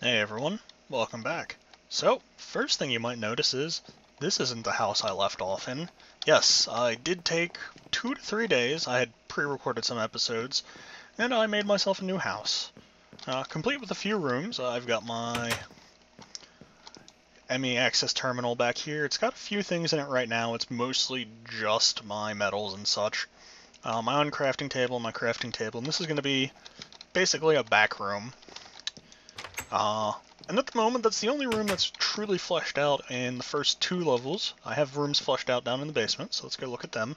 Hey everyone, welcome back. So, first thing you might notice is, this isn't the house I left off in. Yes, I did take 2 to 3 days, I had pre-recorded some episodes, and I made myself a new house. Complete with a few rooms. I've got my ME access terminal back here. It's got a few things in it right now, it's mostly just my metals and such. My own crafting table, and this is going to be basically a back room. And at the moment, that's the only room that's truly fleshed out in the first 2 levels. I have rooms fleshed out down in the basement, so let's go look at them.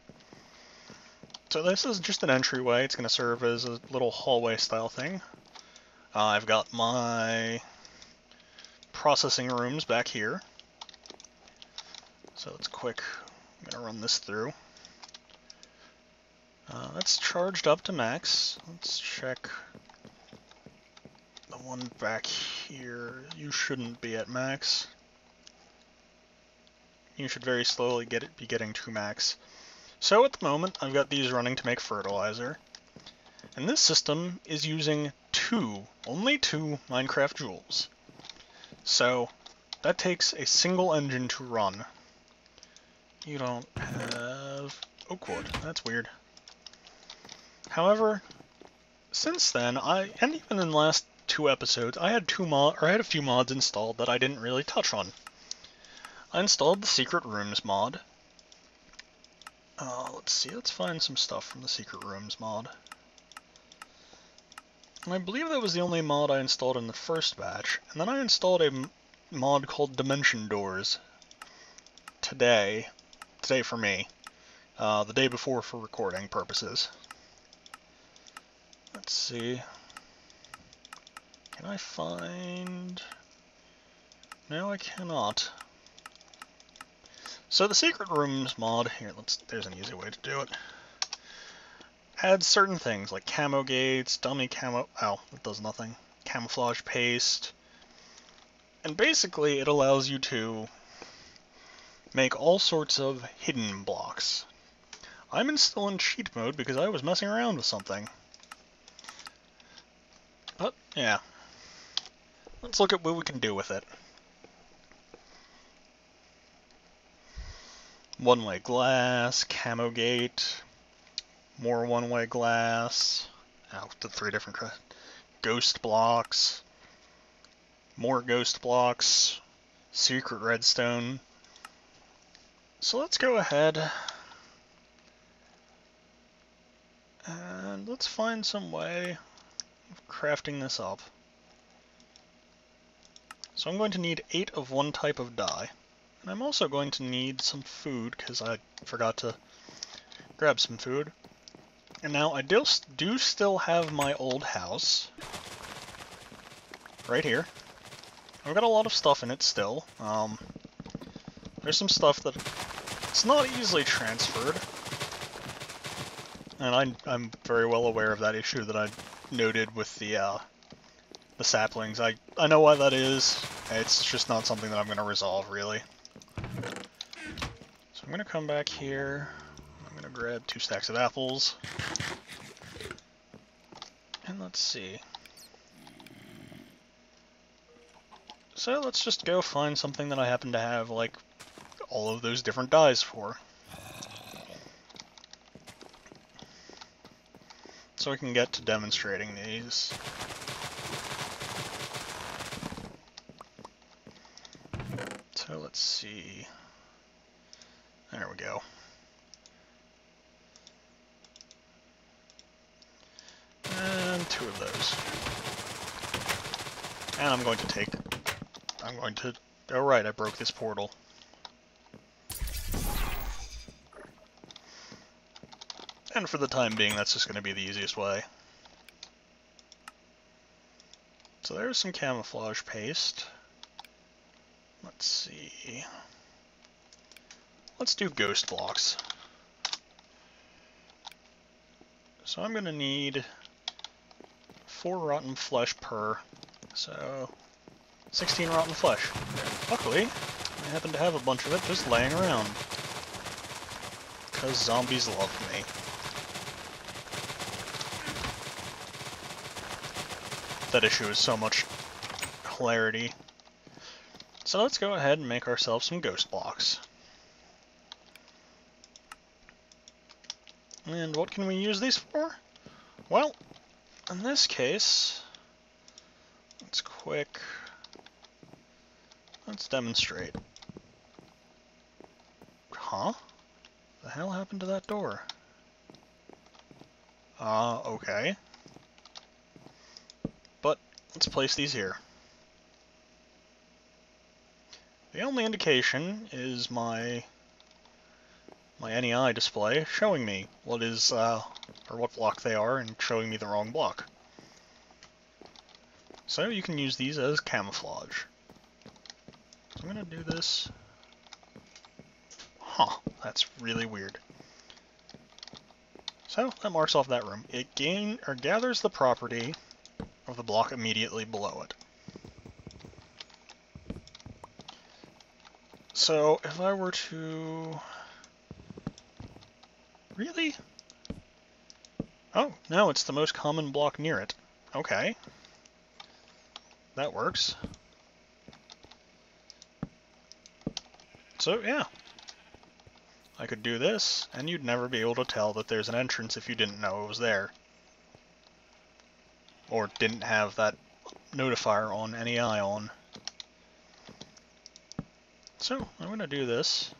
So this is just an entryway. It's going to serve as a little hallway style thing. I've got my processing rooms back here. So it's quick. I'm going to run this through. That's charged up to max. Let's check the one back here. You shouldn't be at max. You should very slowly be getting to max. So at the moment, I've got these running to make fertilizer. And this system is using only two Minecraft joules. So that takes a single engine to run. You don't have oak wood. That's weird. However, since then, and even in the last 2 episodes, I had a few mods installed that I didn't really touch on. I installed the Secret Rooms mod. Let's see, let's find some stuff from the Secret Rooms mod. And I believe that was the only mod I installed in the first batch, and then I installed a mod called Dimension Doors today for me, the day before for recording purposes. Let's see. Can I find... No, I cannot. So the Secret Rooms mod, here, there's an easy way to do it. Adds certain things like camo gates, dummy camo, it does nothing, camouflage paste, and basically it allows you to make all sorts of hidden blocks. I'm still in cheat mode because I was messing around with something. But, yeah. Let's look at what we can do with it. One-way glass, camo gate, more one-way glass, the 3 different ghost blocks, more ghost blocks, secret redstone. So let's go ahead and let's find some way of crafting this up. So I'm going to need 8 of one type of dye. And I'm also going to need some food, because I forgot to grab some food. And now I do still have my old house. Right here. I've got a lot of stuff in it still. There's some stuff that it's not easily transferred. And I'm very well aware of that issue that I noted with the saplings. I know why that is. It's just not something that I'm going to resolve, really. So I'm going to come back here. I'm going to grab 2 stacks of apples. And let's see. So let's just go find something that I happen to have, like, all of those different dyes for. So we can get to demonstrating these. So let's see. There we go. And 2 of those. And I'm going to, oh right, I broke this portal. And for the time being, that's just going to be the easiest way. So there's some camouflage paste. Let's see. Let's do ghost blocks. So I'm going to need 4 rotten flesh per, so 16 rotten flesh. Luckily, I happen to have a bunch of it just laying around. Because zombies love me. That issue is so much clarity. So let's go ahead and make ourselves some ghost blocks. And what can we use these for? Well, in this case, let's demonstrate. Huh? The hell happened to that door? Okay. But let's place these here. The only indication is my NEI display showing me what is, or what block they are, and showing me the wrong block. So you can use these as camouflage. So I'm gonna do this. Huh, that's really weird. So that marks off that room. It gathers the property of the block immediately below it. So if I were to... Really? Oh, no, it's the most common block near it. Okay. That works. So, yeah. I could do this, and you'd never be able to tell that there's an entrance if you didn't know it was there. Or didn't have that notifier on NEI on. So, I'm going to do this.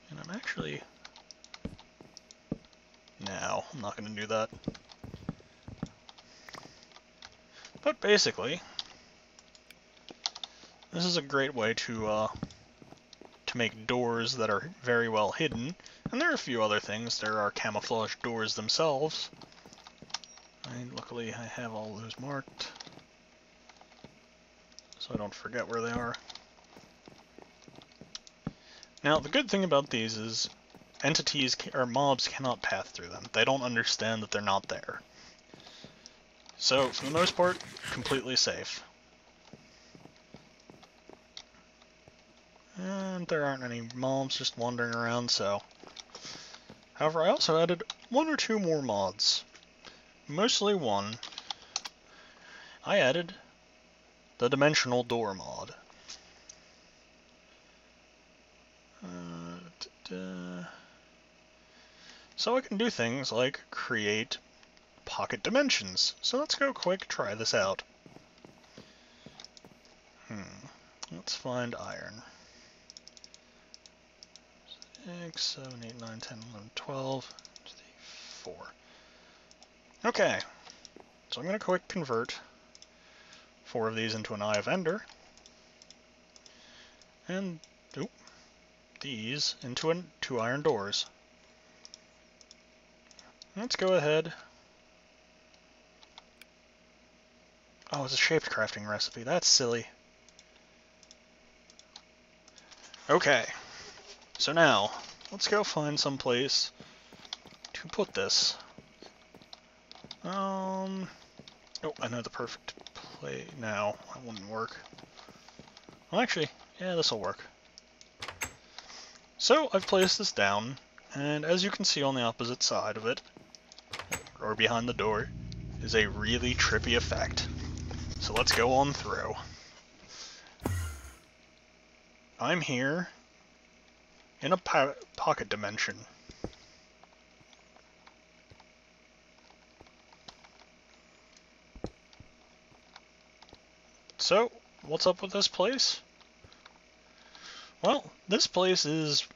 And I'm actually... No, I'm not going to do that. But basically, this is a great way to make doors that are very well hidden. And there are a few other things. There are camouflage doors themselves. Luckily, I have all those marked, so I don't forget where they are. Now, the good thing about these is entities or mobs cannot path through them. They don't understand that they're not there. So, for the most part, completely safe. And there aren't any mobs just wandering around, so... However, I also added one or two more mods. Mostly one. I added the Dimensional Door mod. So I can do things like create pocket dimensions. So let's go quick try this out. Let's find iron. 6, 7, 8, 9, 10, 11, 12, 4. Okay, so I'm going to quick convert 4 of these into an Eye of Ender, and these into 2 iron doors. Let's go ahead. Oh, it's a shaped crafting recipe. That's silly. Okay, so now let's go find some place to put this. Oh, I know the perfect place. No, that wouldn't work. Well, actually, yeah, this will work. So I've placed this down, and as you can see on the opposite side of it, or behind the door, is a really trippy effect. So let's go on through. I'm here in a pocket dimension. So, what's up with this place? Well, this place is,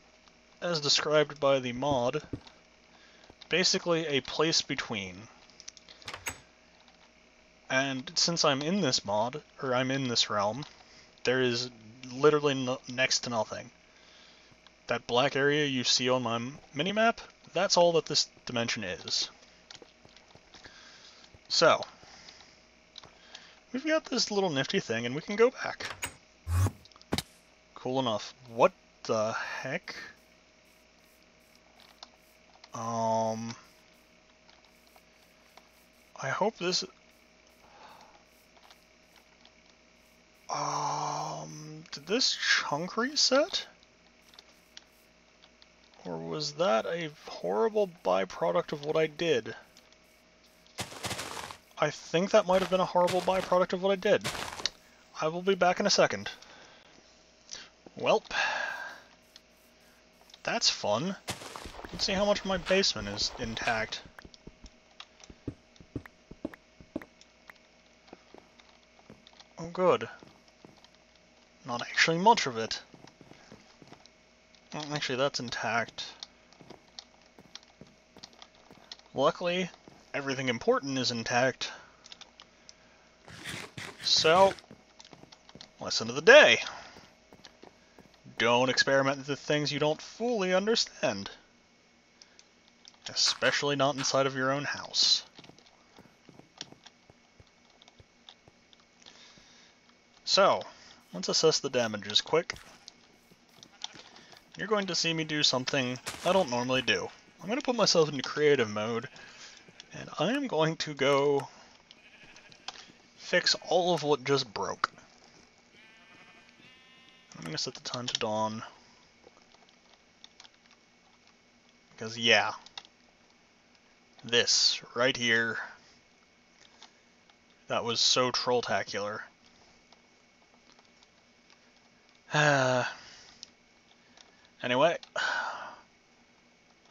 as described by the mod, basically a place between. And since I'm in this mod, or I'm in this realm, there is literally next to nothing. That black area you see on my minimap, that's all that this dimension is. So, we've got this little nifty thing, and we can go back. Cool enough. What the heck? I hope this... did this chunk reset? Or was that a horrible byproduct of what I did? I think that might have been a horrible byproduct of what I did. I will be back in a second. Welp. That's fun. Let's see how much of my basement is intact. Oh good. Not actually much of it. Well, actually, that's intact. Luckily, everything important is intact. So, lesson of the day. Don't experiment with things you don't fully understand. Especially not inside of your own house. So, let's assess the damages quick. You're going to see me do something I don't normally do. I'm going to put myself into creative mode, and I am going to go fix all of what just broke. I'm going to set the time to dawn. Because yeah, this right here, that was so trolltacular. Anyway,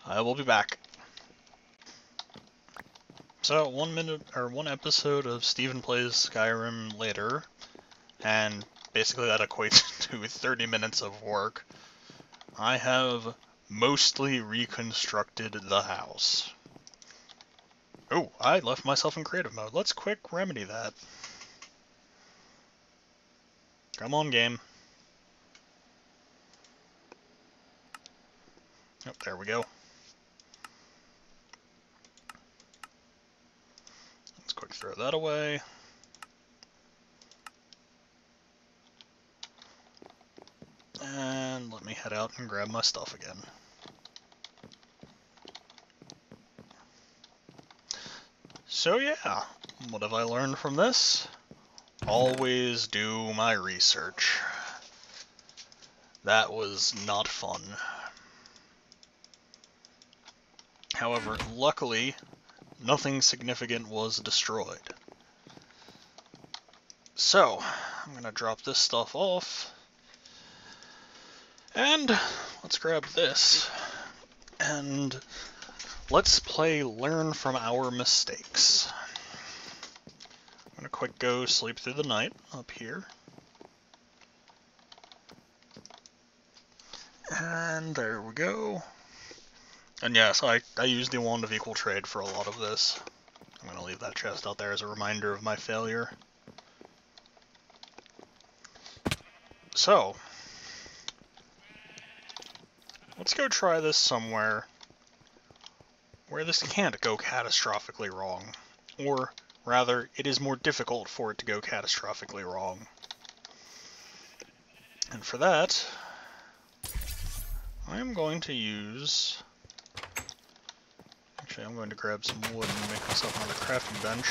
I will be back. So, 1 minute, or 1 episode of Steven Plays Skyrim later, and basically that equates to 30 minutes of work, I have mostly reconstructed the house. Oh, I left myself in creative mode. Let's quick remedy that. Come on, game. Oh, there we go. Let's quick throw that away. And let me head out and grab my stuff again. So yeah, what have I learned from this? Always do my research. That was not fun. However, luckily, nothing significant was destroyed. So, I'm gonna drop this stuff off. And let's grab this. And let's play Learn from Our Mistakes. I'm gonna quick go sleep through the night up here. And there we go. And yes, I used the Wand of Equal Trade for a lot of this. I'm gonna leave that chest out there as a reminder of my failure. So, let's go try this somewhere where this can't go catastrophically wrong. Or, rather, it is more difficult for it to go catastrophically wrong. And for that, I'm going to use... Actually, I'm going to grab some wood and make myself another crafting bench.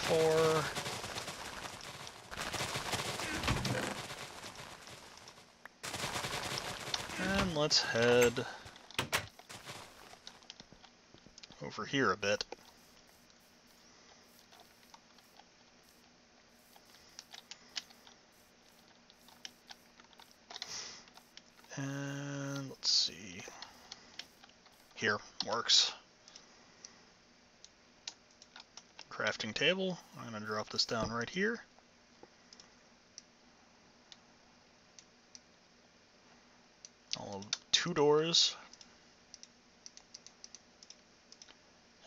4... And let's head over here a bit. And let's see. Here, works. Crafting table. I'm going to drop this down right here. All of 2 doors.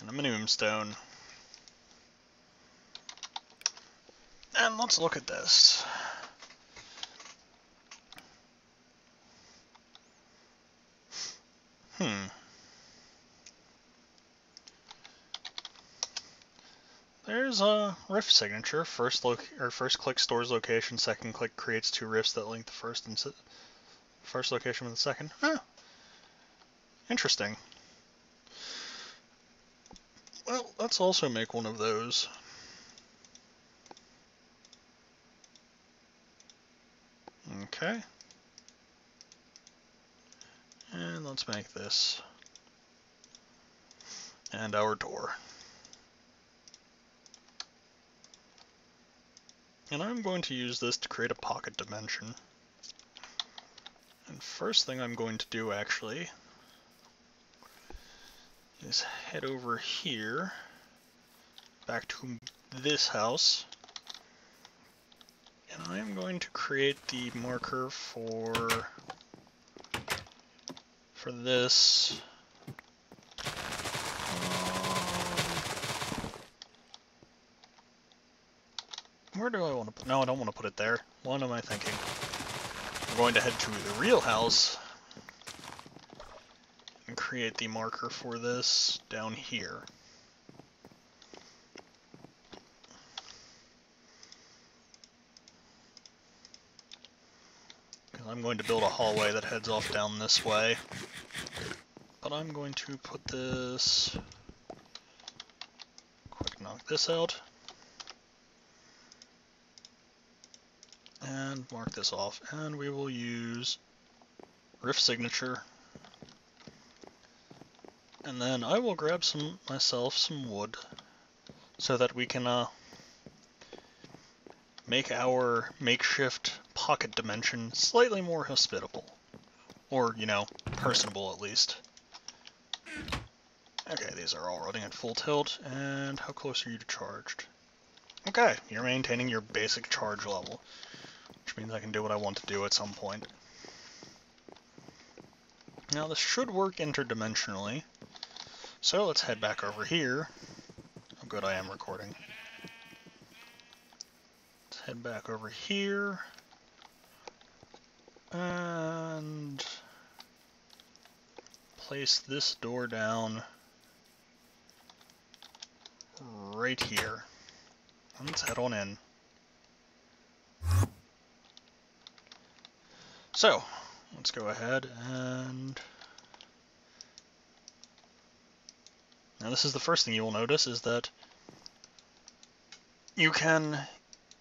And a minimum stone. And let's look at this. There's a rift signature. First click stores location. Second click creates 2 rifts that link the first location with the second. Huh. Interesting. Well, let's also make one of those. Okay. And let's make this. And our door. And I'm going to use this to create a pocket dimension. And first thing I'm going to do, actually, is head over here, back to this house. And I'm going to create the marker for this. Where do I want to put? No, I don't want to put it there. What am I thinking? I'm going to head to the real house and create the marker for this down here. I'm going to build a hallway that heads off down this way. But I'm going to put this... Quick knock this out. And mark this off. And we will use Rift Signature. And then I will grab myself some wood so that we can make our makeshift pocket dimension slightly more hospitable. Or, you know, personable at least. Okay, these are all running at full tilt, and how close are you to charged? Okay, you're maintaining your basic charge level, which means I can do what I want to do at some point. Now this should work interdimensionally, so let's head back over here. Oh good, I am recording. Let's head back over here, and place this door down right here. And let's head on in. So, let's go ahead and... Now this is the first thing you will notice, is that you can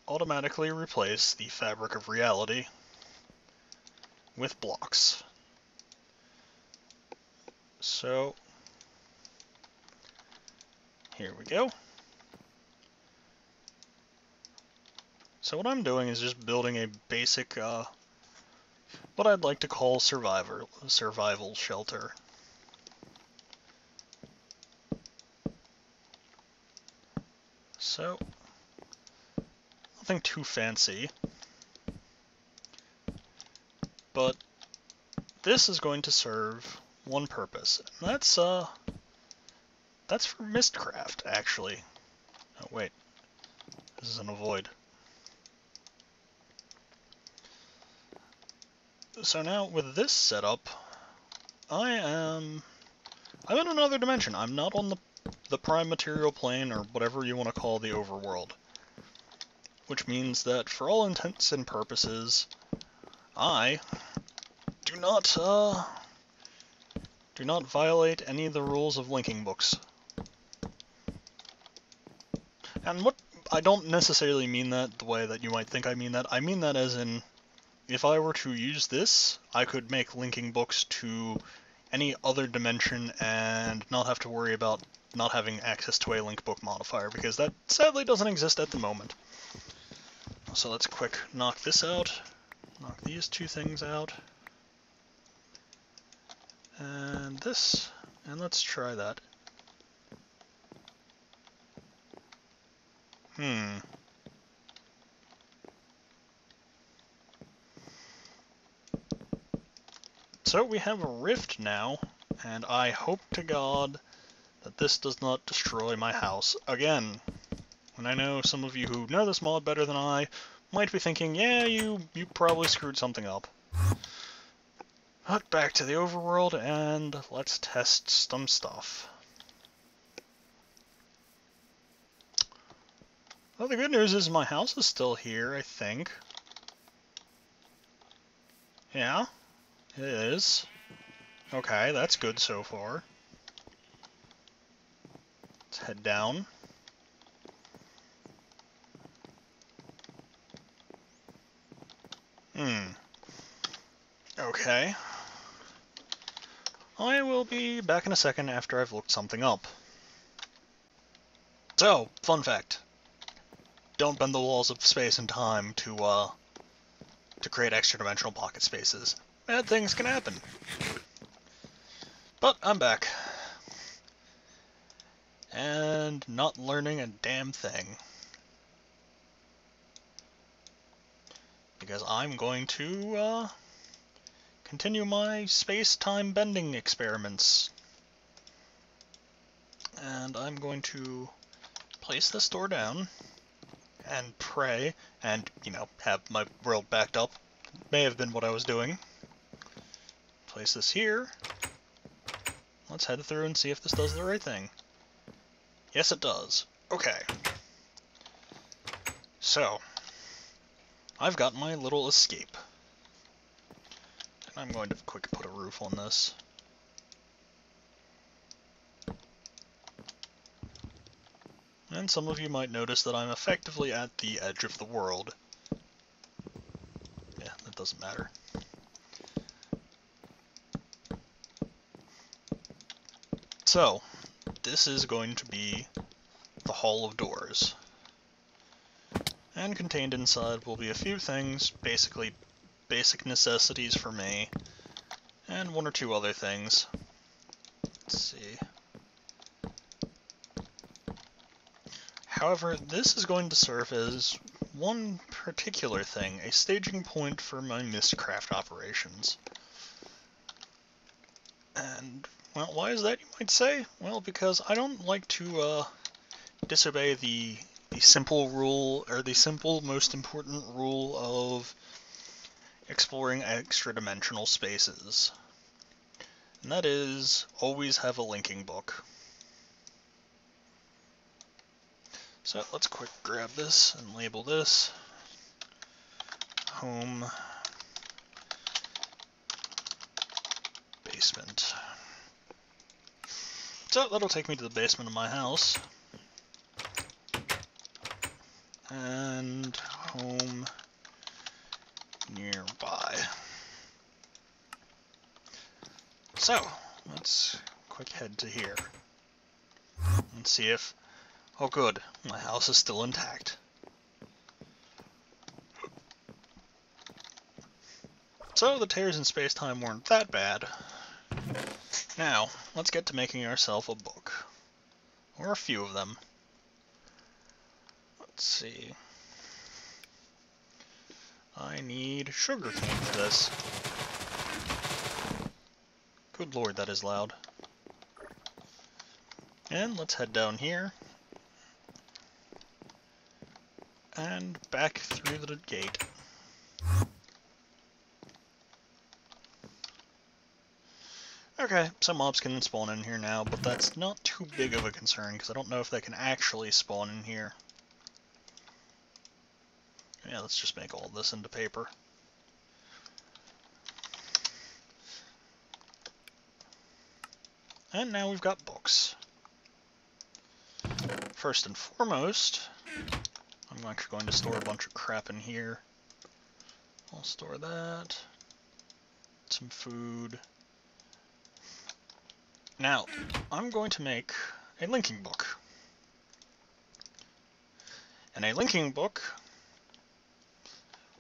automatically replace the fabric of reality with blocks. So, here we go. So what I'm doing is just building a basic, what I'd like to call survival shelter. So, nothing too fancy, but this is going to serve one purpose, and that's for Mistcraft, actually. Oh wait, this is an avoid. So now, with this setup, I'm in another dimension. I'm not on the prime material plane, or whatever you want to call the overworld. Which means that, for all intents and purposes, I do not violate any of the rules of linking books. And what I don't necessarily mean that the way that you might think I mean that. I mean that as in, if I were to use this, I could make linking books to any other dimension and not have to worry about not having access to a link book modifier, because that sadly doesn't exist at the moment. So let's quick knock this out, knock these two things out, and this, and let's try that. So we have a rift now, and I hope to God that this does not destroy my house again. And I know some of you who know this mod better than I might be thinking, yeah, you probably screwed something up. But back to the overworld, and let's test some stuff. Well, the good news is my house is still here, I think. Yeah, it is. Okay, that's good so far. Let's head down. Okay. I will be back in a second after I've looked something up. So, fun fact. Don't bend the walls of space and time to create extra-dimensional pocket spaces. Bad things can happen. But I'm back. And not learning a damn thing. Because I'm going to, continue my space-time bending experiments. And I'm going to place this door down and pray and, you know, have my world backed up. May have been what I was doing. Place this here. Let's head through and see if this does the right thing. Yes, it does. Okay. So, I've got my little escape. And I'm going to quick put a roof on this. And some of you might notice that I'm effectively at the edge of the world. Yeah, that doesn't matter. So, this is going to be the Hall of Doors. And contained inside will be a few things, basically basic necessities for me, and one or two other things. Let's see. However, this is going to serve as one particular thing, a staging point for my Mystcraft operations. And, well, why is that, you might say? Well, because I don't like to disobey the simple rule, or the simple, most important rule of exploring extra-dimensional spaces. And that is, always have a linking book. So let's quick grab this and label this home basement. So that'll take me to the basement of my house. And home nearby. So, let's quick head to here. And see if... Oh good, my house is still intact. So the tears in space-time weren't that bad. Now, let's get to making ourselves a book. Or a few of them. Let's see. I need sugarcane for this. Good lord, that is loud. And let's head down here. And back through the gate. Okay, some mobs can spawn in here now, but that's not too big of a concern, because I don't know if they can actually spawn in here. Yeah, let's just make all this into paper. And now we've got books. First and foremost, I'm actually going to store a bunch of crap in here. I'll store that. Some food. Now, I'm going to make a linking book. And a linking book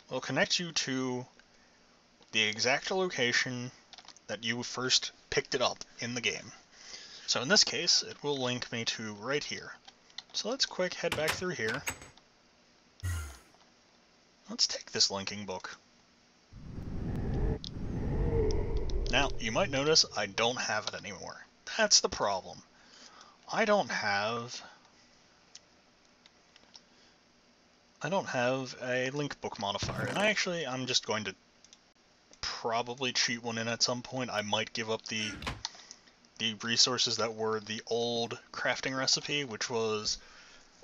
will connect you to the exact location that you first picked it up in the game. So in this case, it will link me to right here. So let's quick head back through here. Let's take this linking book. Now, you might notice I don't have it anymore. That's the problem. I don't have a link book modifier, and I'm just going to probably cheat one in at some point. I might give up the resources that were the old crafting recipe, which was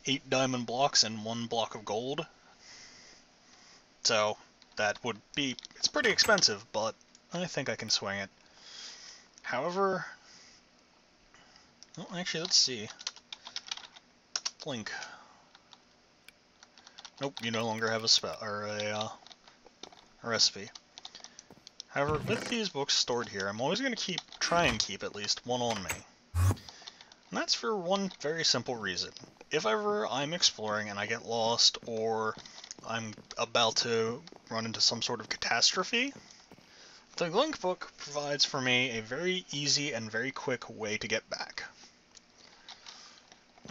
8 diamond blocks and 1 block of gold. So that would be, it's pretty expensive, but I think I can swing it. However, well, actually, let's see. Link. Nope, you no longer have a spell or a recipe. However, with these books stored here, I'm always going to try and keep at least one on me. And that's for one very simple reason. If ever I'm exploring and I get lost, or I'm about to run into some sort of catastrophe, the Link book provides for me a very easy and very quick way to get back.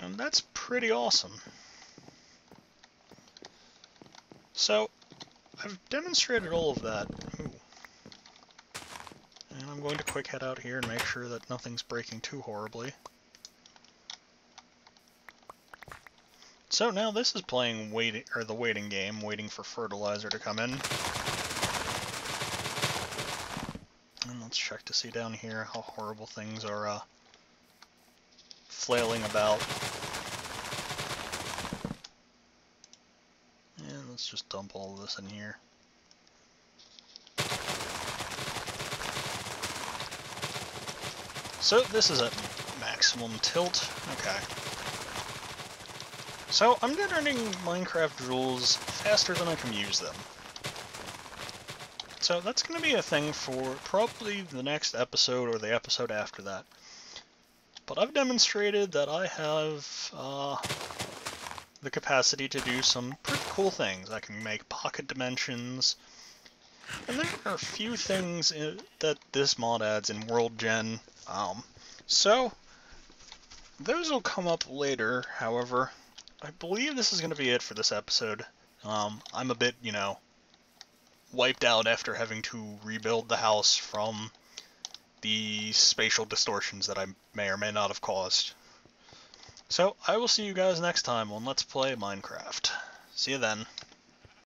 And that's pretty awesome. So, I've demonstrated all of that. Ooh. And I'm going to quick head out here and make sure that nothing's breaking too horribly. So now this is playing the waiting game, waiting for fertilizer to come in. And let's check to see down here how horrible things are flailing about. And let's just dump all of this in here. So this is at maximum tilt. Okay. So I'm generating Minecraft jewels faster than I can use them. So that's going to be a thing for probably the next episode or the episode after that. But I've demonstrated that I have the capacity to do some pretty cool things. I can make pocket dimensions. And there are a few things that this mod adds in World Gen. So those will come up later. However, I believe this is going to be it for this episode. I'm a bit, wiped out after having to rebuild the house from the spatial distortions that I may or may not have caused. So I will see you guys next time on Let's Play Minecraft. See you then.